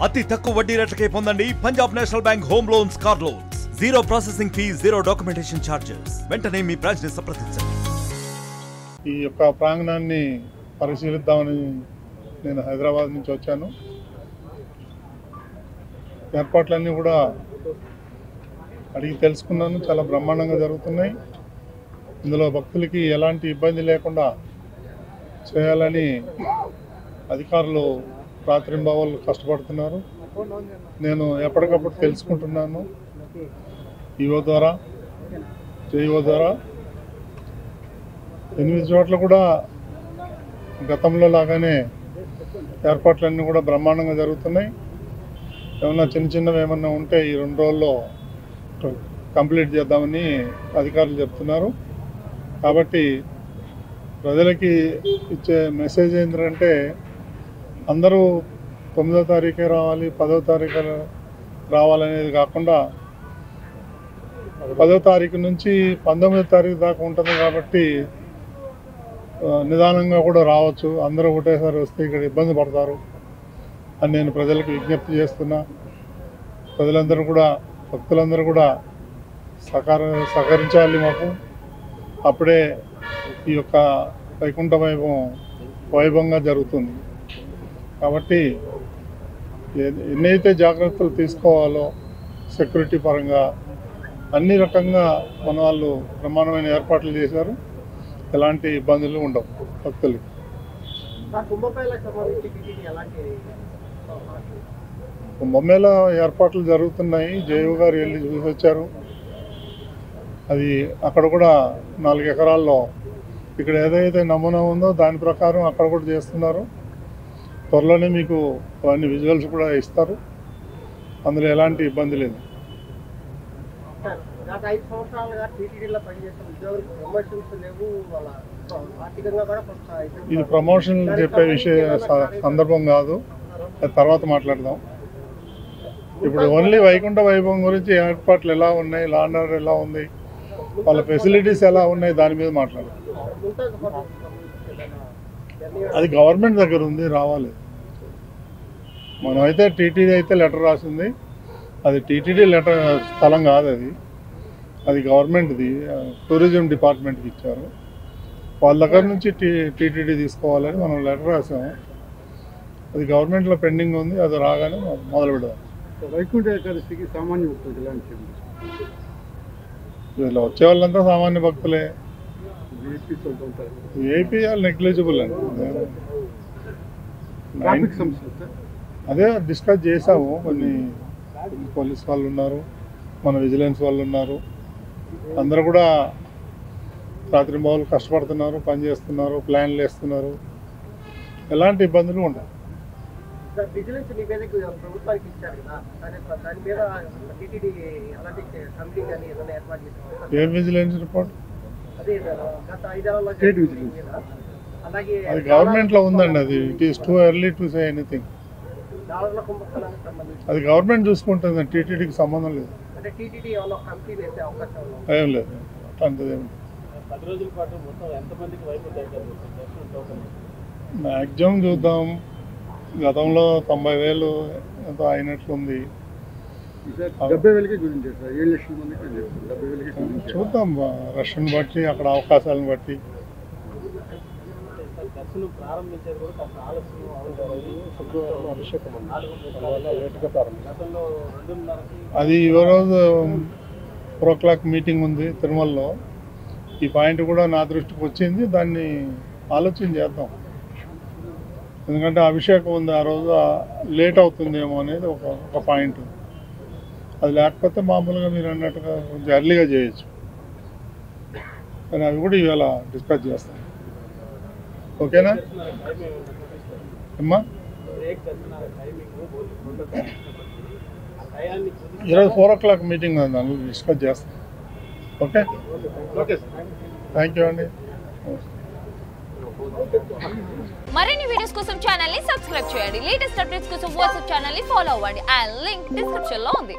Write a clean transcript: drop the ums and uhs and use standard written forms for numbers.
అతి తక్కువ వడ్డీ రేట్లకే పొందండి Punjab national bank home loans, car loans. Zero processing fee, zero documentation charges. వెంటనే మీ బ్రాంచ్ ని సంప్రదించండి. ఈ యొక్క ప్రాంగణాన్ని పరిశీలిద్దామని నేను హైదరాబాద్ నుంచి వచ్చాను. ఏర్పాట్లన్నీ కూడా అడిగి తెలుసుకున్నాను. చాలా బ్రహ్మాండంగా జరుగుతున్నాయి. ఇందులో భక్తులకి ఎలాంటి ఇబ్బంది లేకుండా చేయాలని అధికారులు రాత్రింబవళ్ళు కష్టపడుతున్నారు. నేను ఎప్పటికప్పుడు తెలుసుకుంటున్నాను. ఈఓ ద్వారా, జేఈఓ ద్వారా. 8 చోట్ల కూడా గతంలో లాగానే ఏర్పాట్లన్నీ కూడా బ్రహ్మాండంగా జరుగుతున్నాయి. ఏమన్నా చిన్నవి ఏమన్నా ఉంటే ఈ 2 రోజుల్లో కంప్లీట్ చేద్దామని అధికారులు చెప్తున్నారు. కాబట్టి ప్రజలకి ఇచ్చే మెసేజ్ ఏంటంటే అందరూ 9వ తారీఖే రావాలి, 10వ తారీఖు రావాలనేది కాకుండా 10వ తారీఖు నుంచి 19వ తారీఖు దాకా ఉంటుంది. కాబట్టి నిదానంగా కూడా రావచ్చు. అందరూ ఒకటేసారి వస్తే ఇక్కడ ఇబ్బంది పడతారు అని నేను ప్రజలకు విజ్ఞప్తి చేస్తున్నా. ప్రజలందరూ కూడా, భక్తులందరూ కూడా సహకరించాలి మాకు. అప్పుడే ఈ యొక్క వైకుంఠ వైభవంగా జరుగుతుంది. కాబట్టి ఎన్నైతే జాగ్రత్తలు తీసుకోవాలో సెక్యూరిటీ పరంగా అన్ని రకంగా మన వాళ్ళు బ్రహ్మాండమైన ఏర్పాట్లు చేశారు. ఎలాంటి ఇబ్బందులు ఉండవు భక్తులకి. కుంభమేళ ఏర్పాట్లు జరుగుతున్నాయి. జేఈఓ గారు వెళ్ళి చూసి వచ్చారు. అది అక్కడ కూడా 4 ఎకరాల్లో ఇక్కడ ఏదైతే నమూనా ఉందో దాని ప్రకారం అక్కడ కూడా చేస్తున్నారు. త్వరలోనే మీకు అవన్నీ విజువల్స్ కూడా ఇస్తారు. అందులో ఎలాంటి ఇబ్బంది లేదు. ఇది ప్రమోషన్ చెప్పే సందర్భం కాదు, అది తర్వాత మాట్లాడదాం. ఇప్పుడు ఓన్లీ వైకుంఠ వైభవం గురించి ఏర్పాట్లు ఎలా ఉన్నాయి, లా అండ్ ఆర్డర్ ఎలా ఉంది, వాళ్ళ ఫెసిలిటీస్ ఎలా ఉన్నాయి, దాని మీద మాట్లాడదాం. అది గవర్నమెంట్ దగ్గర ఉంది, రావాలి. మనమైతే టీటీడీ అయితే లెటర్ రాసింది. అది టీటీడీ లెటర్ స్థలం కాదు, అది గవర్నమెంట్ది. టూరిజం డిపార్ట్మెంట్కి ఇచ్చారు. వాళ్ళ దగ్గర నుంచి టీటీడీ తీసుకోవాలని మనం లెటర్ రాసాము. అది గవర్నమెంట్లో పెండింగ్ ఉంది. అది రాగానే మొదలు పెడదాం. వైకుంఠ ఏకాదశికి సామాన్య భక్తులు ఇలా వచ్చే వాళ్ళంతా సామాన్య భక్తులే. ఏపీ వాళ్ళు నెగ్లిజిబుల్ అండి. అదే డిస్కస్ చేసాము. కొన్ని పోలీస్ వాళ్ళు ఉన్నారు, మన విజిలెన్స్ వాళ్ళు ఉన్నారు. అందరూ కూడా రాత్రింబవళ్ళు కష్టపడుతున్నారు, పనిచేస్తున్నారు, ప్లాన్లు వేస్తున్నారు. ఎలాంటి ఇబ్బందులు ఉండవు. ఏం విజిలెన్స్ రిపోర్ట్? అది గవర్నమెంట్లో ఉందండి. అది it is too early to say anything. అది గవర్నమెంట్ చూసుకుంటుంది, టీటీడీకి సంబంధం లేదు. ఏం లేదు, అట్లాంటిది ఏమి. మ్యాక్సిమం చూద్దాం. గతంలో 90,000 ఎంతో అయినట్లుంది. చూద్దాం, రష్ను బట్టి, అక్కడ అవకాశాలను బట్టి. అది ఈరోజు 4 o'clock మీటింగ్ ఉంది తిరుమలలో. ఈ పాయింట్ కూడా నా దృష్టికి వచ్చింది. దాన్ని ఆలోచన చేద్దాం. ఎందుకంటే అభిషేకం ఉంది ఆ రోజు, లేట్ అవుతుందేమో అనేది ఒక పాయింట్. అది లేకపోతే మామూలుగా మీరు అన్నట్టుగా కొంచెం ఎర్లీగా చేయొచ్చు. కానీ అవి కూడా ఇవాళ డిస్కస్ చేస్తాం. ఓకేనా అమ్మా? ఈరోజు 4 o'clock మీటింగ్ ఉంది, దాన్ని డిస్కస్ చేస్తాం. ఓకే, థ్యాంక్ యూ అండి. మరిన్ని వీడియోస్ కోసం ఛానల్ ని సబ్స్క్రైబ్ చేయండి. లేటెస్ట్ అప్డేట్స్ కోసం వాట్సాప్ ఛానల్ ని ఫాలో అవ్వండి. ఆ లింక్ డిస్క్రిప్షన్ లో ఉంది.